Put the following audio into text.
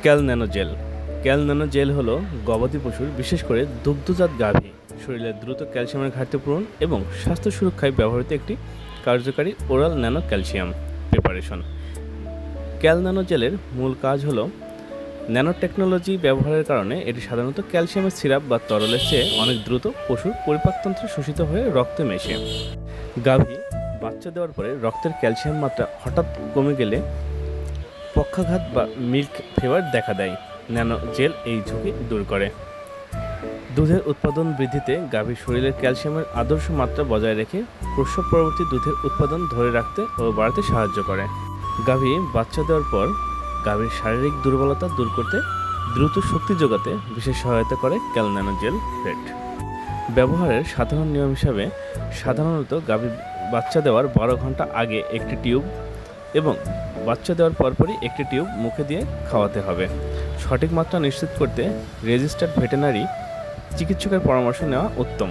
ক্যাল nano jail. ক্যাল nano jail হলো গবাদি পশুর, বিশেষ করে দুগ্ধজাত গাভী শরীরে দ্রুত ক্যালসিয়ামের ঘাটতি পূরণ এবং স্বাস্থ্য সুরক্ষায় ব্যবহৃত একটি কার্যকারী ওরাল ন্যানো ক্যালসিয়াম প্রিপারেশন। ক্যাল ন্যানো জেলের মূল কাজ হলো ন্যানো টেকনোলজি ব্যবহারের কারণে এটি সাধারণত ক্যালসিয়ামের সিরাপ বা তরলের চেয়ে অনেক দ্রুত পশুর পরিপাকতন্ত্রে শোষিত হয়ে রক্তে মেশে। গাভী বাচ্চা দেওয়ার পরে রক্তের ক্যালসিয়াম মাত্রা হঠাৎ কমে গেলে পক্ষাঘাত বা মিল্ক ফিভার দেখা দেয়। ন্যানো জেল এই ঝুঁকি দূর করে। দুধের উৎপাদন বৃদ্ধিতে গাভীর শরীরের ক্যালসিয়ামের আদর্শ মাত্রা বজায় রেখে প্রসব পরবর্তী দুধের উৎপাদন ধরে রাখতে ও বাড়াতে সাহায্য করে। গাভী বাচ্চা দেওয়ার পর গাভীর শারীরিক দুর্বলতা দূর করতে দ্রুত শক্তি যোগাতে বিশেষ সহায়তা করে ক্যাল ন্যানো জেল ফেট। ব্যবহারের সাধারণ নিয়ম হিসাবে সাধারণত গাভী বাচ্চা দেওয়ার 12 ঘন্টা আগে একটি টিউব এবং বাচ্চা দেওয়ার পরপরই একটি টিউব মুখে দিয়ে খাওয়াতে হবে। সঠিক মাত্রা নিশ্চিত করতে রেজিস্টার্ড ভেটেরিনারি চিকিৎসকের পরামর্শ নেওয়া উত্তম।